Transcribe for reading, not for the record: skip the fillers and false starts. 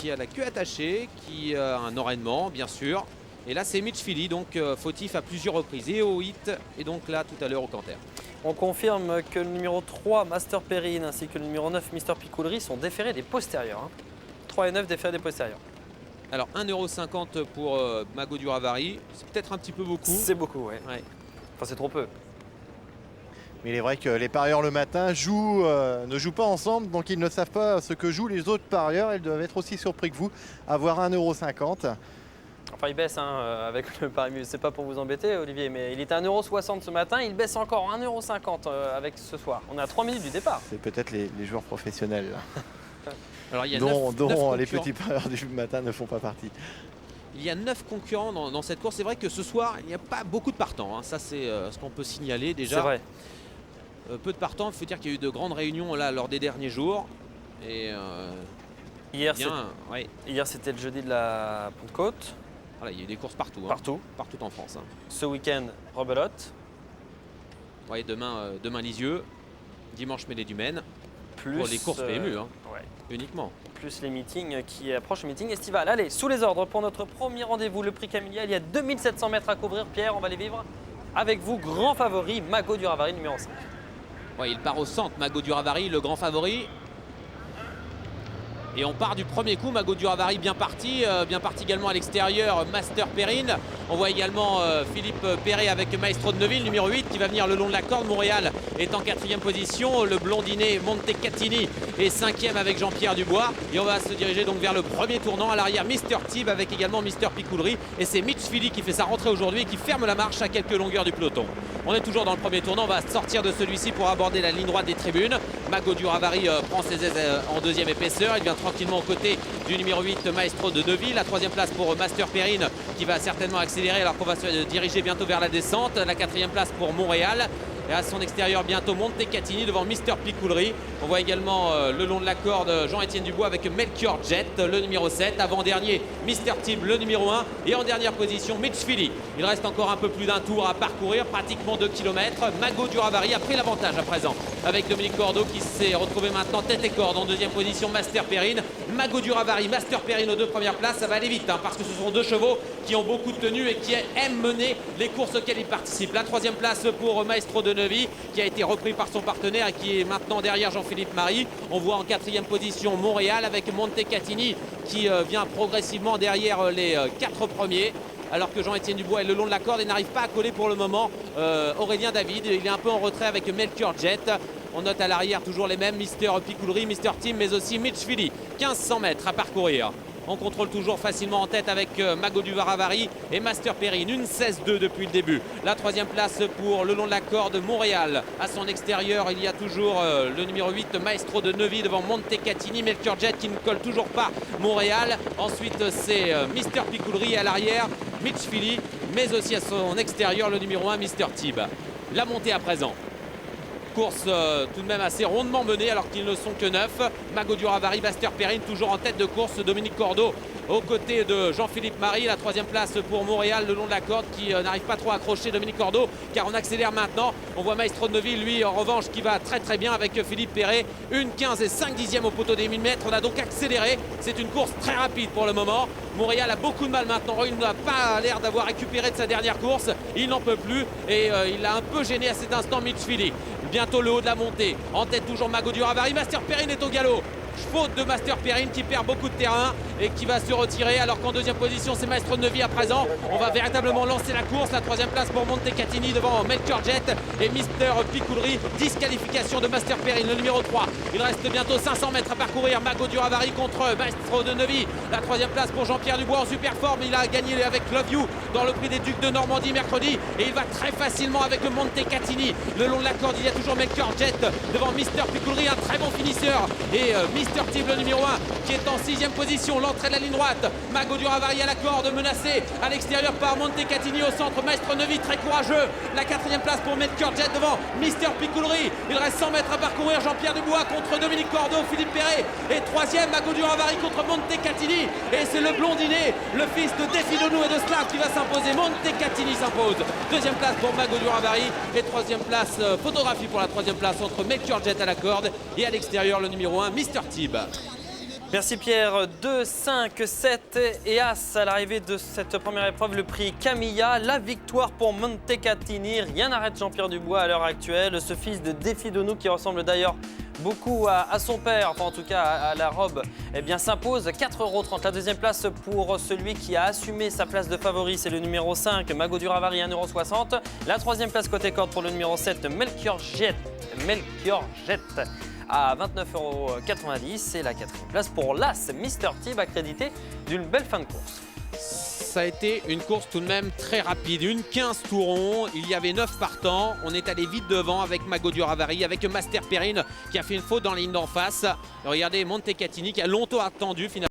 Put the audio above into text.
qui a la queue attachée, qui a un enraînement bien sûr. Et là c'est Mitch Philly, donc fautif à plusieurs reprises, et au hit, et donc là tout à l'heure au canter. On confirme que le numéro 3, Master Perrine, ainsi que le numéro 9, Mister Picoulry, sont déférés des postérieurs. 3 et 9 déférés des postérieurs. Alors 1,50 € pour Mago du Ravari, c'est peut-être un petit peu beaucoup. C'est beaucoup, ouais. Ouais. Enfin, c'est trop peu. Mais il est vrai que les parieurs le matin ne jouent pas ensemble, donc ils ne savent pas ce que jouent les autres parieurs. Ils doivent être aussi surpris que vous, avoir 1,50 €. Enfin, il baisse avec le pari. C'est pas pour vous embêter, Olivier, mais il était à 1,60 € ce matin. Il baisse encore 1,50 € avec ce soir. On est à 3 minutes du départ. C'est peut-être les joueurs professionnels, Alors, il y a dont neuf les concurrents. petits parieurs du matin ne font pas partie. Il y a 9 concurrents dans cette course. C'est vrai que ce soir, il n'y a pas beaucoup de partants, hein. Ça, c'est ce qu'on peut signaler déjà. C'est vrai. Peu de partants. Il faut dire qu'il y a eu de grandes réunions là lors des derniers jours. Et Hier, ouais. hier, c'était le jeudi de la Pentecôte. Voilà, il y a eu des courses partout. Partout. Partout en France. Hein. Ce week-end, Rebelote. Ouais, demain Lisieux. Dimanche Mêlée du Maine. Plus Pour les courses PMU, hein, ouais. uniquement. Plus les meetings qui approchent, le meeting estival. Allez, sous les ordres pour notre premier rendez-vous, le prix Camélia. Il y a 2700 mètres à couvrir. Pierre, on va les vivre avec vous. Grand favori, Mago du Ravari, numéro 5. Ouais, il part au centre, Mago du Ravari, le grand favori. Et on part du premier coup, Mago du Ravari bien parti également à l'extérieur, Master Perrine. On voit également Philippe Perret avec Maestro de Neuville, numéro 8, qui va venir le long de la corde. Montréal est en 4e position. Le blondinet Montecatini est 5e avec Jean-Pierre Dubois. Et on va se diriger donc vers le premier tournant. À l'arrière, Mister Tib avec également Mister Picoulry. Et c'est Mitch Philly qui fait sa rentrée aujourd'hui et qui ferme la marche à quelques longueurs du peloton. On est toujours dans le premier tournant. On va sortir de celui-ci pour aborder la ligne droite des tribunes. Mago du Ravari prend ses aises en 2e épaisseur. Il vient tranquillement aux côtés du numéro 8, Maestro de Neuville. La 3e place pour Master Perrine qui va certainement accélérer alors qu'on va se diriger bientôt vers la descente. La 4e place pour Montréal. Et à son extérieur bientôt Montecatini devant Mister Picoulry. On voit également le long de la corde Jean-Étienne Dubois avec Melchior Jet, le numéro 7. Avant-dernier Mister Tib, le numéro 1. Et en dernière position Mitch Philly. Il reste encore un peu plus d'un tour à parcourir, pratiquement 2 km. Mago du Ravari a pris l'avantage à présent avec Dominique Cordeau qui s'est retrouvé maintenant tête et corde. En 2e position Master Perrine. Mago du Ravari, Master Perrine aux 2 premières places. Ça va aller vite parce que ce sont 2 chevaux qui ont beaucoup de tenue et qui aiment mener les courses auxquelles ils participent. La 3e place pour Maestro de Neuville qui a été repris par son partenaire et qui est maintenant derrière Jean-Philippe Marie. On voit en 4e position Montréal avec Montecatini qui vient progressivement derrière les 4 premiers. Alors que Jean-Étienne Dubois est le long de la corde et n'arrive pas à coller pour le moment. Aurélien David, il est un peu en retrait avec Melchior Jet. On note à l'arrière toujours les mêmes, Mister Picoulry, Mister Tim, mais aussi Mitch Philly. 1500 mètres à parcourir. On contrôle toujours facilement en tête avec Mago du Ravari et Master Perrine. Une 16-2 depuis le début. La 3e place pour le long de la corde Montréal. À son extérieur, il y a toujours le numéro 8, Maestro de Neuville devant Montecatini. Melchior Jet qui ne colle toujours pas Montréal. Ensuite, c'est Mister Picoulry à l'arrière, Mitch Philly, mais aussi à son extérieur, le numéro 1, Mister Tib. La montée à présent. Course tout de même assez rondement menée alors qu'ils ne sont que 9. Mago du Ravari, Master Perrine toujours en tête de course. Dominique Cordeau aux côtés de Jean-Philippe Marie. La 3e place pour Montréal le long de la corde qui n'arrive pas trop à accrocher Dominique Cordeau car on accélère maintenant. On voit Maestro de Neuville lui en revanche qui va très bien avec Philippe Perret. Une 15 et 5 dixièmes au poteau des 1000 mètres. On a donc accéléré. C'est une course très rapide pour le moment. Montréal a beaucoup de mal maintenant. Il n'a pas l'air d'avoir récupéré de sa dernière course. Il n'en peut plus et il a un peu gêné à cet instant Mitch Philly. Bientôt le haut de la montée. En tête toujours Mago du Ravari. Master Perrine est au galop. Faute de Master Perrine qui perd beaucoup de terrain et qui va se retirer alors qu'en 2e position c'est Maestro de Neuville à présent. On va véritablement lancer la course. La 3e place pour Montecatini devant Melchior Jet et Mister Picoulry. Disqualification de Master Perrine, le numéro 3. Il reste bientôt 500 mètres à parcourir. Mago du Ravari contre Maestro de Neuville. La 3e place pour Jean-Pierre Dubois en super forme. Il a gagné avec Love You dans le prix des Ducs de Normandie mercredi et il va très facilement avec Montecatini. Le long de la corde il y a toujours Melchior Jet devant Mister Picoulry, un très bon finisseur, et Mister Tib le numéro 1 qui est en 6e position. L'entrée de la ligne droite, Mago du Ravari à la corde menacé à l'extérieur par Montecatini. Au centre Maestro de Neuville très courageux. La 4e place pour Melchior Jet devant Mister Picoulry. Il reste 100 mètres à parcourir. Jean-Pierre Dubois contre Dominique Cordeau, Philippe Perret et 3e Mago du Ravari contre Montecatini. Et c'est le blondinet, le fils de Defidonou et de Slav qui va s'imposer. Montecatini s'impose. 2e place pour Mago du Ravari et 3e place photographie pour la 3e place entre Melchior Jet à la corde et à l'extérieur le numéro 1 Mister Tib. Merci Pierre. 2, 5, 7 et As à l'arrivée de cette première épreuve, le prix Camilla. La victoire pour Montecatini. Rien n'arrête Jean-Pierre Dubois à l'heure actuelle. Ce fils de Défi de nous qui ressemble d'ailleurs beaucoup à son père, enfin en tout cas à la robe, eh bien s'impose. 4,30 €. La deuxième place pour celui qui a assumé sa place de favori, c'est le numéro 5, Mago du Ravari, 1,60 €. La troisième place côté corde pour le numéro 7, Melchior Jet à 29,90 € et la quatrième place pour l'As Mr. Tib, accrédité d'une belle fin de course. Ça a été une course tout de même très rapide, une 15 tourons, il y avait 9 partants, on est allé vite devant avec Mago du Ravari, avec Master Perrine qui a fait une faute dans la ligne d'en face. Et regardez Montecatini qui a longtemps attendu finalement.